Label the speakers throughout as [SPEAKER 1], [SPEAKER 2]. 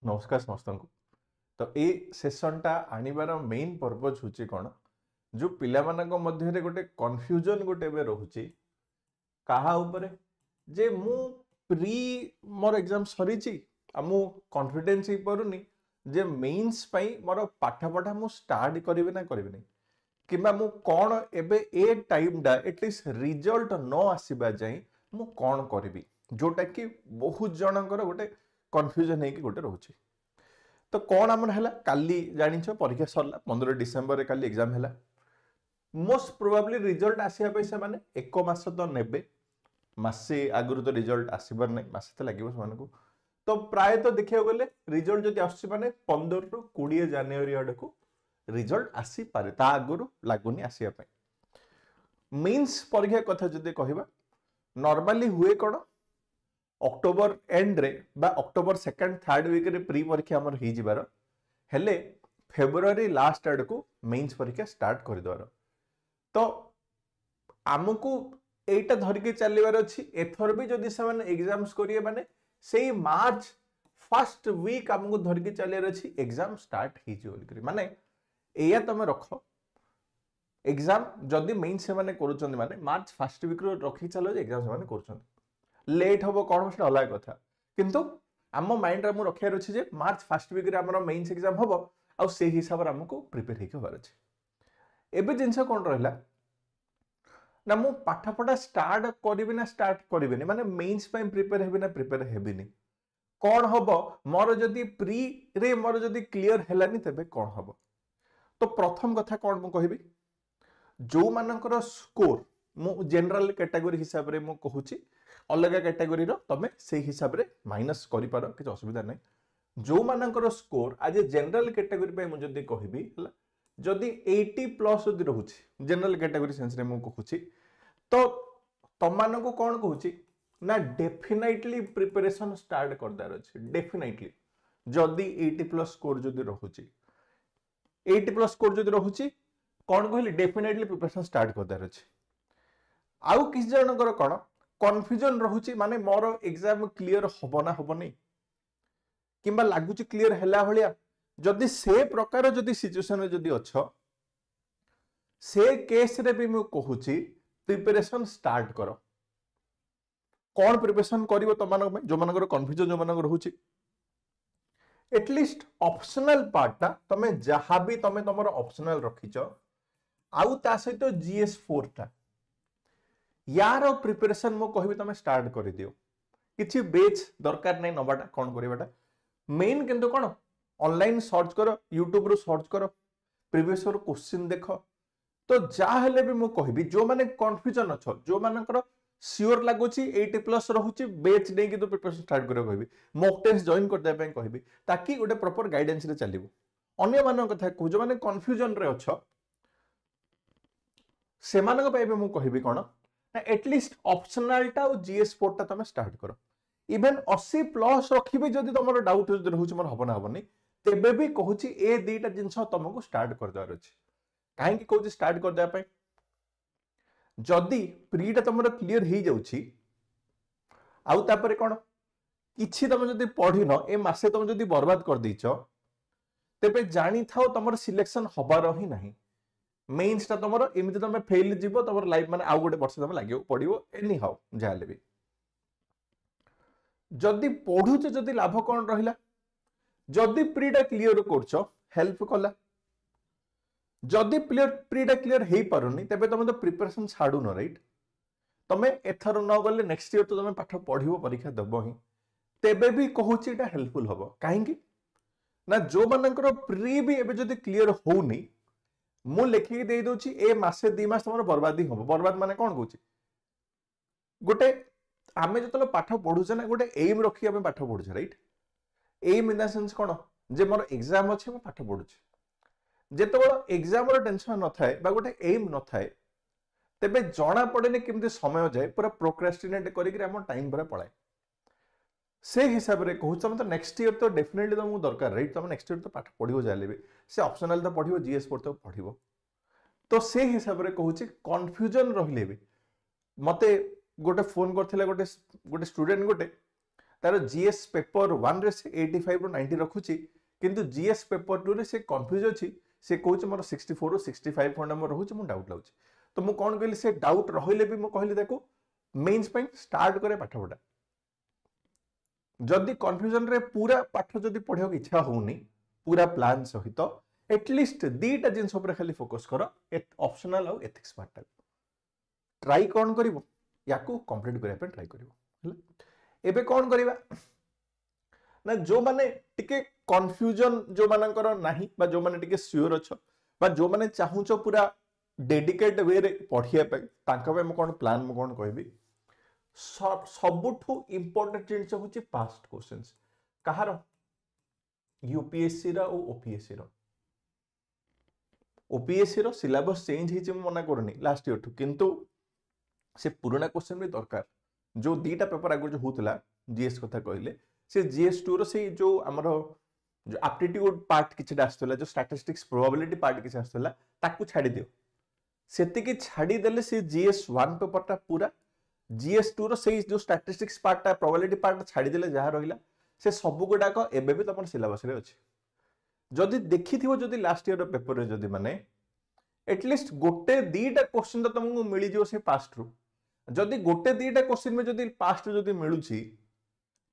[SPEAKER 1] नमस्कार समस्त को। तो ये सेसनटा आनिबार मेन पर्पज हूँ कौन जो पिला मध्य गोटे कन्फ्यूजन गोटे रोचे कहा उपरे जे मु प्री मोर एग्जाम सरी मु कॉन्फिडेंस ही परुनी जे मेंस पई मोर पाठ पढ़ा मु स्टार्ट करिवे ना करिवे नहीं किबा मु कौन एबे ए टाइम डा एटलिस्ट रिजल्ट न आसीबा जाई मु कौन करिवि जोटा कि बहुत जनकर गोटे कन्फ्यूजन है कि गोटे रोचे। तो कौन आमर है काली जानिछ परीक्षा सरला 15 डिसेंबर काली एग्जाम है मोस्ट प्रोबेबली रिजल्ट आसिया पे से माने एक मास तो नेबे मासे आगुरु तो रिजल्ट आसीबार नहीं मासे तो लागिबो समान तो प्राय तो देखिया गले रिजल्ट जदि आसी माने 15 रु 20 जनवरी आडको रिजल्ट आसी पारे ता आगुरु लागुनी आसिया पे। मेंस परीक्षा कथा जदि कहिबा नॉर्मली हुए कोन अक्टोबर एंड रे बा अक्टोबर सेकंड थर्ड वीक रे प्री परीक्षा हमर ही जिबार हेले फेब्रुआरी लास्ट आड को मेंस परीक्षा स्टार्ट कर दवार। तो आमको एटा धरिके चलिबार अछि एथर भी जदि से एग्जाम्स करिए माने सेही मार्च फर्स्ट वीक आमको धरिके चलिबार अछि एग्जाम स्टार्ट ही जो बोल माने एया तमे रखो एग्जाम जदि मेंस से माने करूछन माने मार्च फर्स्ट वीक रो रखि चलो जे एग्जाम से माने करूछन लेट हम कौन से अलग कथा किंतु आम माइंड रे रखार अच्छे जे मार्च फर्स्ट वीक रे हमर मेंस एग्जाम हम आउ से हिसाब रे हमको प्रिपेयर होके होबार अछि। एबे जिंस कोन रहला ना मु पाठ पढ़ा स्टार्ट करिवे ना स्टार्ट करिवे माने मेंस पय प्रिपेयर हेबे ना प्रिपेयर हेबिनी कौन हबो मोर जदि प्री रे मोर जदि क्लियर हेलानी तबे कौन हबो। तो प्रथम कथा कौन मु कहबी जो मानकर स्कोर मु जनरल कैटेगरी हिसाब रे मु कहूची अलग कैटेगोरी रो तमे से हिसाब रे माइनस करि पारो कि असुविधा नै जो मानकर स्कोर आज जनरल कैटेगरी पे मु जदी कहबी हला जदी 80 प्लस जदी रहूची जनरल कैटेगरी सेंस रे मु कहूची तो तमान को कोन कहूची ना डेफिनेटली प्रिपरेशन स्टार्ट कर दार अछि डेफिनेटली जदी 80 प्लस स्कोर जदी रहूची 80 प्लस स्कोर जदी रहूची कोन कहली डेफिनेटली प्रिपरेशन स्टार्ट कर दार अछि। आउ किस जनकर कोन कन्फ्यूजन रहुची माने मोर एग्जाम क्लियर हबो ना हबो नै किंबा लागुची क्लियर हैला भलिया जदि से प्रकार जदि सिचुएशन रे जदि अछ से केस रे भी मु कहूची प्रिपरेशन स्टार्ट करो कोन प्रिपरेशन करिवो तमान में जो मानकर कन्फ्यूजन जो मानकर रहूची एटलिस्ट ऑप्शनल पार्टटा तमे जहां भी तमे तमरो ऑप्शनल रखिचो आउ ता सहित जीएस4 टा यार प्रिपरेशन मो कहबी तमे स्टार्ट कर दियो किछि बेच दरकार नै नबाटा कोन करिबाटा मेन किंतु कोन ऑनलाइन सर्च करो यूट्यूब रो सर्च करो प्रीवियस ईयर क्वेश्चन देखो तो जा हेले भी मो कहबी जो माने कंफ्यूजन अछ जो मानकर श्योर लागुची 80 प्लस रहूची बेच नै कि तो प्रिपरेशन स्टार्ट करियो कहबी मॉक टेस्ट जॉइन कर दे पे कहबी ताकि गोटे प्रॉपर गाइडेंस रे चलिबो। अन्य मानक कथा को जो माने कंफ्यूजन रे अछ से मानक पे मो कहबी कोन एटलिस्ट ऑप्शनल टा जीएस4 टा तमे स्टार्ट करो इवन 80 प्लस रखिबे जदि तमरो डाउट जदि रहूची मन हबना हबनी तेबे भी कहूची ए दीटा जिंस तमको स्टार्ट कर दार अछि काहे कि कहूची स्टार्ट कर दे पे जदि प्री टा तमरो क्लियर ही जाउची आउ तापरे कोन किछि तमे जदि पढिनो ए मासे तमे जदि बर्बाद कर दैचो तेबे जानि थाओ तमरो सिलेक्शन हबार ही नाही मेंस ता तमरो एमिति तमे फेल जीवो तमरो लाइफ माने आउ गोटे वर्ष तमे लागियो पडिवो एनी हाउ जाले भी जदि पढुचे जदि लाभ कोन रहिला जदि प्रीटा क्लियर करछो हेल्प कला जदि प्रीटा क्लियर हेई पारुनी तबे तमे तो प्रिपरेशन छाडू न राइट तमे एथर न गले नेक्स्ट ईयर तो तमे पाठ पढिवो परीक्षा देबो ही तेबे भी कहूची एटा हेल्पफुल हबो काहे कि ना जो मानकर प्री भी एबे जदि क्लियर होउनी मु लेखि दे दोची ए मासे 2 मास तमरो बर्बादी हो बर्बाद माने कोन कहूची गोटे आमे जतलो पाठ पढुचे ना गोटे एम रखी आमे पाठ पढुचे right am in the sense कोन जे मोर एग्जाम अछि मु पाठ पढुचे जेतबो एग्जाम रो टेंशन न थाए बा गोटे एम न थाए तबे जणा पड़ेनी केमते समय जाए पूरा प्रोक्रेस्टिनेट करिक हम टाइम पूरा पळाए से हिसाब रे कहू तुम तो नेक्स्ट ईयर तो डेफिनेटली तुमको दरकार राइट तुम नेक्स्ट ईयर तो पाठ पढ़ियो जाले भी से ऑप्शनल तो पढ़ियो जीएस4 तो पढ़ियो तो से हिसाब रे कहूची कंफ्यूजन रहिले भी मते गोटे फोन करथिले गोटे स्टूडेंट गोटे तार जीएस पेपर 1 रे से 85 ରୁ 90 रखुची किंतु जीएस पेपर 2 रे से कंफ्यूज अछि से कहूछ मोर 64 ରୁ 65 खंड मोर रहूछ मु डाउट लाउछ तो मु कोन कहली से डाउट रहिले भी मु कहली देखो मेंस पे स्टार्ट करे पाठ पढा जदि कंफ्यूजन रे पूरा पाठ जदि पढियो की इच्छा होउनी पूरा प्लान सहित एटलिस्ट दीटा जिंस ऊपर खाली फोकस करो ऑप्शनल और एथिक्स पार्ट ट्राई कौन करिवो याकू कंप्लीट करिया पे ट्राई करिवो हला एबे कौन करिवा ना जो माने टिके कंफ्यूजन जो मानकर नाही बा जो माने टिके श्योर अछ बा जो माने चाहुचो पूरा डेडिकेट वे रे पढिया पे तांका पे म कोन प्लान म कोन कहबी सबुठु इंपोर्टेंट जिंस होची पास्ट क्वेश्चंस कहारो यूपीएससी रा और ओपीएससी रा ओपीएससी रो सिलेबस चेंज हिचे मना करनी लास्ट ईयर ठु किंतु से पुराना क्वेश्चन भी दरकार जो दीटा पेपर आगु जो होतला जीएस कथा कहले से जीएस 2 रो से जो हमरो जो एप्टीट्यूड पार्ट किछटा आस्तला जो स्टैटिस्टिक्स प्रोबेबिलिटी पार्ट किछ आस्तला ताकू छाडी दियो सेति की छाडी देले से जीएस 1 पेपरटा पूरा जीएस 2 रो से जो स्टैटिस्टिक्स पार्टटा प्रोबेबिलिटी पार्ट छाडी देले जहा रहिला से सब गुडाक एबे भी तमन सिलेबस रे अछि जदि देखिथिबो जदि लास्ट ईयर पेपर रे जदि माने एटलिस्ट गोटे दीटा क्वेश्चन तो तुमको मिली जो से पास्ट रू जदि गोटे दीटा क्वेश्चन में जदि पास्ट जदि मिलुची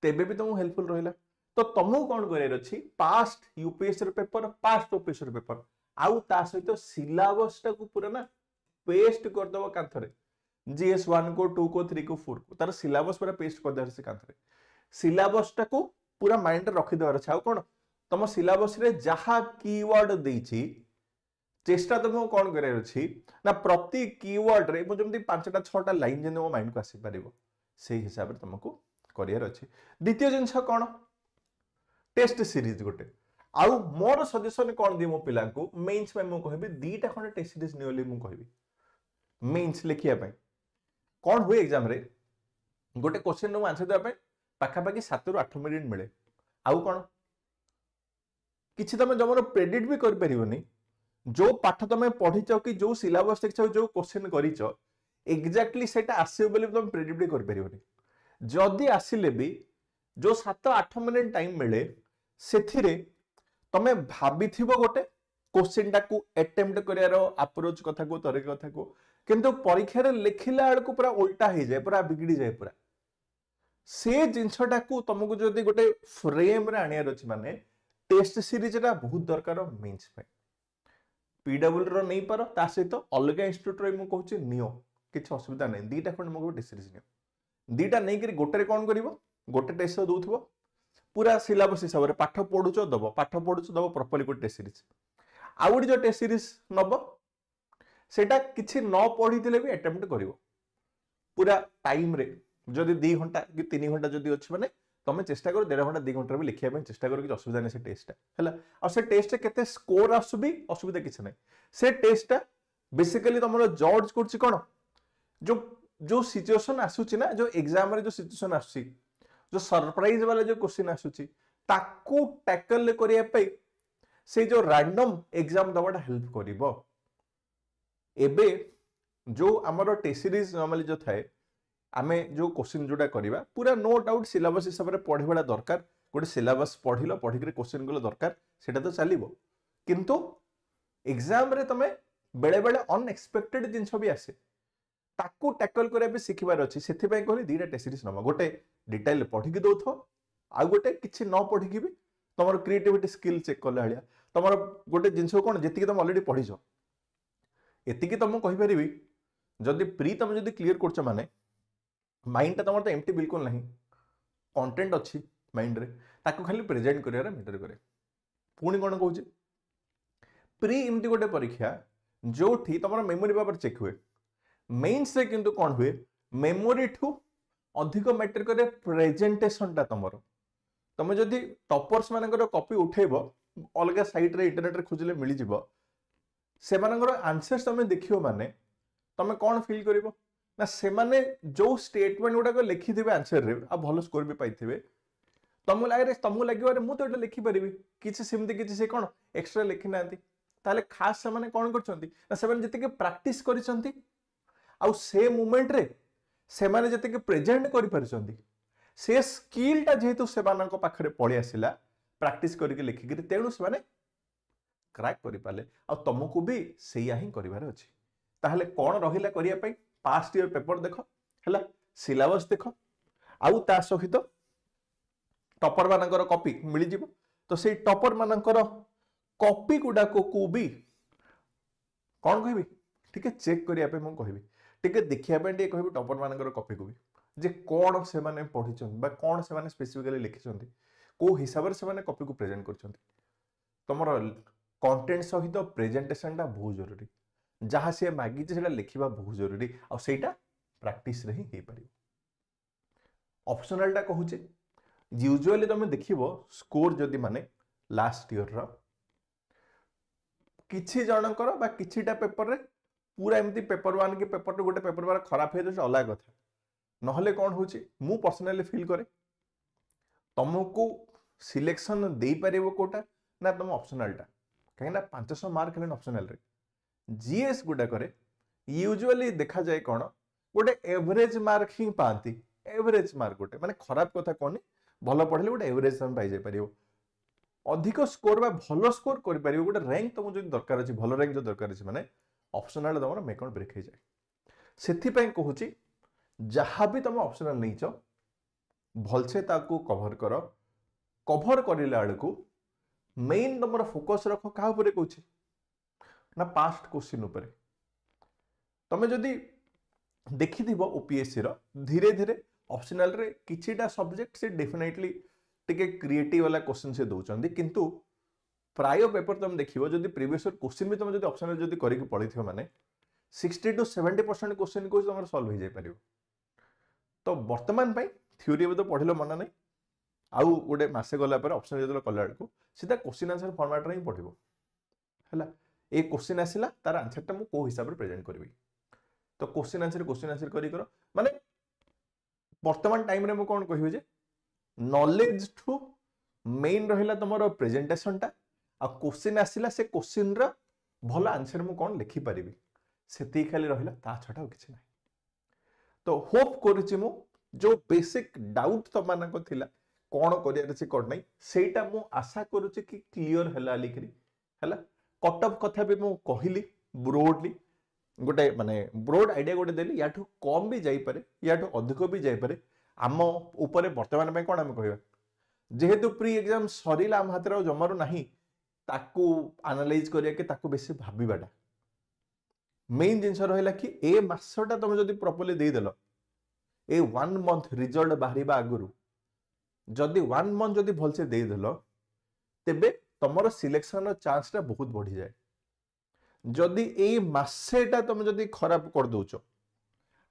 [SPEAKER 1] तेबे भी तुमको हेल्पफुल रहिला तो तुमको कोन करे अछि पास्ट यूपीएससी रे पेपर पास्ट ओपीएससी रे पेपर आउ ता सहित सिलेबस टा को पूरा ना पेस्ट कर दबो कांथरे जीएस 1 को 2 को 3 को 4 को तार सिलेबस पूरा पेस्ट कर दर से कांथरे सिलेबस टा को पूरा माइंड रे रखि देबार छै आ कोन तम सिलेबस रे जहा कीवर्ड देछि चेष्टा तुमको कोन करे अछि ना प्रति कीवर्ड रे मु जमती 5टा 6टा लाइन जे मो माइंड को आसी परिबो सेही हिसाब रे तुमको करियर अछि द्वितीय जिंस कोन टेस्ट सीरीज गोटे आउ मोर सजेशन कोन दी मो पिला को मेंस में मु कहबी दीटा खने टेस्ट सीरीज नियोली मु कहबी मेंस लिखिया पय कोन हुए एग्जाम रे गोटे क्वेश्चन नो आंसर देबा पय पाखा पाखी 7 ରୁ 8 मिनिट मिले आउ कोन किछि तमे जमरो प्रेडिक्ट भी कर परिबोनी जो पाठ तमे पढिच कि जो सिलेबस देखछ जो क्वेश्चन करिच एग्जैक्टली सेटा आसे बोली तमे प्रेडिक्ट भी कर परिबोनी जदी आसिले भी जो 7-8 मिनिट टाइम मिले सेथिरे तमे भाबिथिबो गोटे क्वेश्चन टाकू अटेम्प्ट करियारो अप्रोच कथा को तरीका कथा को किंतु परीक्षा रे लिखिला आड़ को पूरा उल्टा हो जाए पूरा बिगड़ी जाए पूरा से जिंसटा को तुमको जदी गोटे फ्रेम रे आनियार अछि माने टेस्ट सीरीज रा बहुत दरकार मेंस पे पीडब्ल्यू रो नहीं पारो ता सहित अलग इंस्टीट्यूट रे मु कहूची नियो किछ असुविधा नहीं दीटा खंड मगो टेस्ट सीरीज नियो दीटा नहीं करी गोटे रे कोन करिवो गोटे टेस्ट दउथबो पूरा सिलेबस हिसाब रे पाठ पढुचो दबो प्रॉपर्ली गोटे टेस्ट सीरीज आउडी जो टेस्ट सीरीज नबो सेटा किछि न पढितिले भी अटेम्प्ट करिवो पूरा टाइम रे जदी 2 घंटा कि 3 घंटा जदी अछि माने तमे चेष्टा करो 1.5 घंटा 2 घंटा भी लिखिया पे चेष्टा करो कि असुविधा नहीं से टेस्ट हैला और से टेस्ट केते स्कोर आसुबी असुविधा किछ नहीं से टेस्ट बेसिकली तमरो जज करछि कोन जो जो सिचुएशन आसुछि ना जो एग्जाम रे जो सिचुएशन आसुछि जो सरप्राइज वाला जो क्वेश्चन आसुछि ताकू टैकल करिया पे से जो रैंडम एग्जाम दबाटा हेल्प करिवो एबे जो हमरो टेस्ट सीरीज नॉर्मली जो थाए आमे जो क्वेश्चन जोटा करिवा पूरा नो डाउट सिलेबस हिसाब रे पढिबा दरकार गोटे सिलेबस पढिलो पढिकरे क्वेश्चन गलो दरकार सेटा तो चलिबो किंतु एग्जाम रे तमे बेले बेले अनएक्सपेक्टेड जिंस भी आसे ताकू टैकल करे भी सिखिबार अछि सेथि पय कहली दीटा टेस्ट सीरीज नमा गोटे डिटेल पढिकि दउथो आ गोटे किछि न पढिकि भी तमर क्रिएटिविटी स्किल चेक करला हलिया तमर गोटे जिंस कोन जेति तम ऑलरेडी पढिजो एतिकी तम कहि परिबी जदी प्री तम जदी क्लियर करछ माने माइंड तमर तो एम्प्टी बिल्कुल नहीं कंटेंट अच्छी माइंड रे ताको खाली प्रेजेंट करियार मैटर करे पुणी कोन कहूची प्री एमटी गोटे परीक्षा जोठी तमर मेमोरी पावर चेक हुए मेंस रे किंतु कोन हुए मेमोरी ठू अधिक मैटर करे प्रेजेंटेशन ता तमर तमे जदी टॉपर्स मानकर कॉपी उठेबो अलग साइट रे इंटरनेट रे खोजले मिली जिवो से मानकर आंसर्स तमे देखियो माने तमे कोन फील करिवो ना से माने जो स्टेटमेंट गुडा को लिखि दिबे आंसर रे आ भलो स्कोर भी पाइथिबे तमु लागे रे मु तो एटा लिखि परिबी किछि सिमति किछि से कोन एक्स्ट्रा लिखि नांती ताले खास से माने कोन करछंती ना से माने जते के प्रैक्टिस करिसंती आ से मोमेंट रे से माने जते के प्रेजेंट करि परछंती से स्किलटा जेहेतु से पाखरे पड़े आसला प्रैक्टिस करके लिखिक तेणु से क्रैक कर पारे आ तुमको भी सैया ही करार अच्छे ताहले कौन रहिला करिया पई पास्ट ईयर पेपर देख है सिलेबस देख आउ ता सहित टॉपर मानकर कॉपी मिल जिवो तो से टॉपर मानकर कॉपी गुडा को भी कौन कहबी ठीक है चेक करिया पे मु कहबी ठीक है देखिया पे टे कहबी टॉपर मानकर कॉपी को भी जे कौन से माने पढिछन बा कौन से माने स्पेसिफिकली लिखिछन को हिसाब से माने कॉपी को प्रेजेंट करछन तमर कंटेंट सहित प्रेजेंटेशन टा बहुत जरूरी जहाँ से मागी से लिखा बहुत जरूरी आ सेटा प्रैक्टिस रे ही हे पारिबो ऑप्शनल टा कहूचे यूजुअली तुम देखिबो स्कोर जदी माने लास्ट ईयर रा किछि जनकर बा किछिटा पेपर रे पूरा एमती पेपर 1 की पेपर 2 गोटे पेपर बार खराब हे तो अलग कथा नहले कौन होची मु पर्सनली फील करे तुमको सिलेक्शन दे पारिबो कोटा ना तुम ऑप्शनल टा कहीं 500 मार्क हेले ऑप्शनल रे जीएस गुडा करे यूजुअली देखा जाए कौन गोटे एवरेज मार्क ही पाती एवरेज मार्क गोटे माने खराब कथा कहनी भल पढ़ले गोटे एवरेज तुम पाई जाय परिबो अधिक स्कोर बा भलो स्कोर कर परिबो गोटे रैंक तुम जदी दरकार अछि भलो रैंक जो दरकार अछि माने ऑप्शनल तुम मेक ऑन ब्रेक हे जाय सेथि पय कहूची जहाँ भी तुम ऑप्शनल नहीं छ भलसे ताकू कवर करिला आड़कू मेन तुम फोकस रख क्या कहूँ ना पास्ट क्वेश्चन उपरे तुम जदि देखि ओपीएससी रो धीरे धीरे ऑप्शनल रे किछिटा सब्जेक्ट से डेफिनेटली टिके क्रिएटिव वाला क्वेश्चन से दउचंदी किंतु प्राय पेपर तुम देखिबो जदि प्रीवियस ईयर क्वेश्चन भी तुम जदि ऑप्शनल जदि करिक पढिथियो माने 60 to 70% क्वेश्चन को तुम सॉल्व हो जाय परिबो तो वर्तमान पई थ्योरी भी तो पढ़िलो मना नहीं आउ गोटे मासे गला पर ऑप्शनल जदि कला को सीधा क्वेश्चन आंसर फॉर्मेट रे ही पढिबो हला ए क्वेश्चन आसिला तार आंसर टा मु को हिसाब रे प्रेजेंट करबी तो क्वेश्चन आंसर करी करो माने वर्तमान टाइम रे मु कोन कहिबे जे नॉलेज टू मेन रहिला तमरो प्रेजेंटेशन टा आ क्वेश्चन आसिला से क्वेश्चन रा भला आंसर मु कोन लिखि परिबी सेती खाली रहिला ता छटा किछ नै तो होप करिछि मु जो बेसिक डाउट तो मानक थिला कोन करिया रे कोड नै सेटा मु आशा करूछि कि क्लियर हला लिखरी हला कट ऑफ कथा भी मु कहिली ब्रॉडली गोटे माने ब्रॉड आइडिया गोटे देली याठू कम भी जाई पारे याठू अधिक भी जाई पारे आम ऊपर वर्तमान में कोन हम कहबा जेहेतु प्री एग्जाम सरीला आम हाथ जमारू नाही ताकू एनालाइज करिया के ताकू बेसी भाबीबाटा मेन जिंस रहिला कि ए मासटा तुम जदि प्रॉपर्ली दे देलो ए 1 मंथ रिजल्ट बाहरिबा आगुरु जदि 1 मंथ जदि भलसे दे देलो तेबे तमरो सिलेक्शन रो चांस टा बहुत बढ़ी जाए जदि ए मासेटा तुम जदि खराब कर दोचो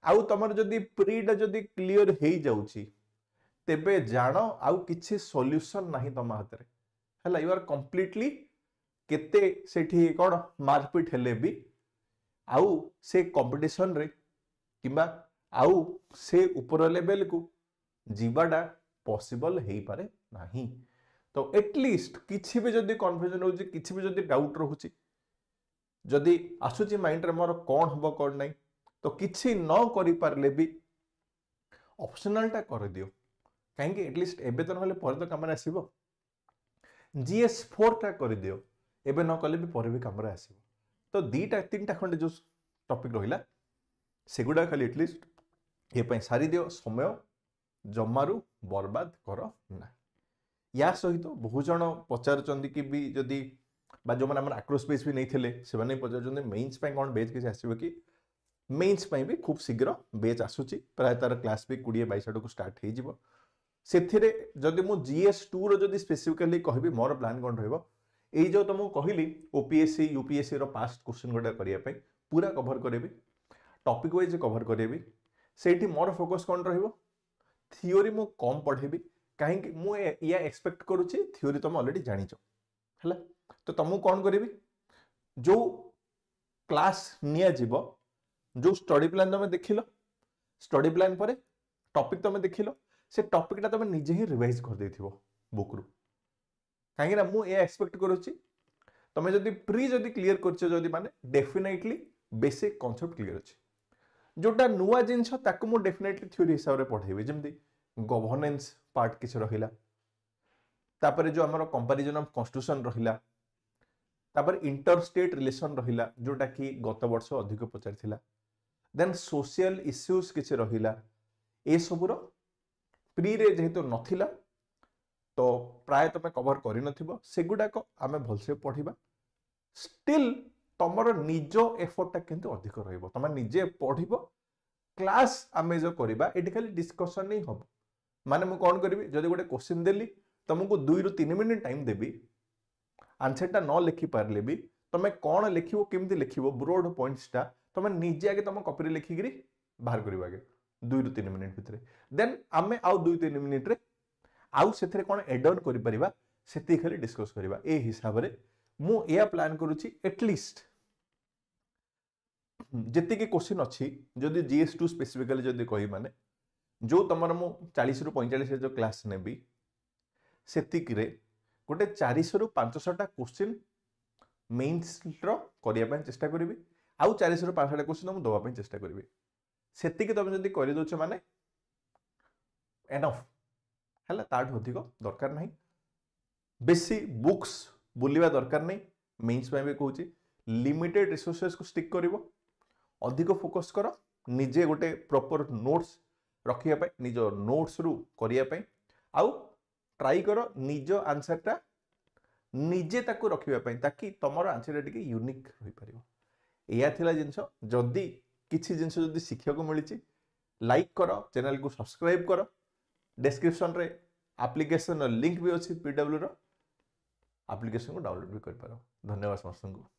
[SPEAKER 1] आउ तमर जदि प्रीटा जदि क्लियर हेई जाउची तेबे जानो आउ किछि सॉल्यूशन नाही तम हाथ रे हला यू आर कंप्लीटली केते सेठी कोन मारपीट हेले भी आउ से कंपटीशन रे किबा आउ से ऊपर लेवल को जीवाडा पॉसिबल हेई पारे नाही तो एटलीस्ट किछि भी जदि कन्फ्यूजन होची किछि भी जदि डाउट रहूची जदि आसुची माइंड रे मोर कोन हबो कोन नै तो किछि न करि पारले भी ऑप्शनल टा कर दियो काहे कि एटलीस्ट एबे तो नहले पर तो काम रे आसीबो GS4 टा कर दियो एबे न कले भी पर भी काम रे आसीबो तो दीटा तीनटा खंडे जो टॉपिक रहिला सेगुडा खाली एटलीस्ट ये पई सारी दियो समय जमारू बर्बाद करो ना या सहित बहुत जन पचार कि भी जदि बा जो मैंने आक्रोश बेच भी नहीं थे से पचार मेन्स कौन बेच किसी आसो कि मेन्स भी खूब शीघ्र बेच आसूची प्राय तार क्लास भी 20-22 आड़ को स्टार्ट हो जदि मु GS2 रो जदि स्पेसिफिकली कहबी मोर प्लान कौन रहिबो एई जो तुमको कहली OPSC UPSC रो पास्ट क्वेश्चन गोटा करिया पई पूरा कवर करेबी टॉपिक वाइज कवर करेबी सेठी मोर फोकस कौन रहिबो थ्योरी मु कम पढ़ेबी कहीं मु या एक्सपेक्ट करूची थ्योरी तुम ऑलरेडी जानिचो हला तो तुमको कौन करेबी जो क्लास निया जीवो जो स्टडी प्लान तुम देखिलो स्टडी प्लान पर टॉपिक तुम देखिलो से टॉपिकटा तुम निजे ही रिवाइज कर देथिबो बुक रु कहीं ना मु ए एक्सपेक्ट करूची तुम जदि प्री जदि क्लियर करछो जदि माने डेफिनेटली बेसिक कांसेप्ट क्लियर अछि जोटा नुवा जिंस ताकू मु डेफिनेटली थ्योरी हिसाब रे पढेबी जेमति गवर्नेंस पार्ट किसी रहिला तापर जो आमर कंपैरिजन ऑफ कॉन्स्टिट्यूशन रहिला तापर इंटर स्टेट रिलेशन रहिला जोटा कि गत वर्ष अधिक पचार देन सोशल इश्यूज किसी रहिला ए सबुर प्री रे जेहेतु नथिला तो प्राय तुम कवर कर नथिबो सेगुडाक आमे भलसे पढ़िबा स्टिल तमर निज एफर्टटा किंतु अधिक रहइबो तमे निजे पढ़िबो क्लास आमे जो करबा एठी खाली डिस्कशन नहीं हबो माने मु कोन करबी जदि गोटे क्वेश्चन देली तुमको 2 रु 3 मिनिट टाइम देबी आंसरटा न लिखि पारले भी तमे कोन लिखिबो केमति लिखिबो ब्रॉड पॉइंट्सटा तमे निजे आगे तम कॉपी रे लिखिगिरी बाहर करबा आगे 2 रु 3 मिनिट भितरे देन आमे आउ 2-3 मिनिट रे आउ सेथरे कोन एड ऑन करि परिबा सेति खाली डिस्कस करबा ए हिसाब रे मु एया प्लान करूची एटलीस्ट जति के क्वेश्चन अछि जदि जीएस2 स्पेसिफिकली जदि कहि माने जो तमर मु 40 रु 45 जो क्लास नेबी सेति रे गोटे 400 रु 500 टा क्वेश्चन मेंस रो करिया पय चेष्टा करबी आउ 400 रु 500 टा क्वेश्चन मु दवा पय चेष्टा करबी सेति के तमे जदि करि दोछ माने एनफ हला ताठ अधिक दरकार नहीं बेसी बुक्स बुलिवा दरकार नहीं मेंस पे भी कहूची लिमिटेड रिसोर्सेस को स्टिक करिवो अधिक फोकस करो निजे गोटे प्रॉपर नोट्स रखिया पे निज नोट्स रु करिया पे आउ ट्राई करो निज आंसरटा निजे ताको रखिया पे ताकि तमरो आंसर टिके यूनिक होई परिवो एया थिला जिंस जदी किछि जिंस जदी शिक्षा को मिलिछि लाइक करो चैनल को सब्सक्राइब करो डिस्क्रिप्शन रे एप्लिकेशन लिंक भी अच्छी पीडब्ल्यू रो एप्लिकेशन को डाउनलोड भी कर पारो धन्यवाद समस्त को।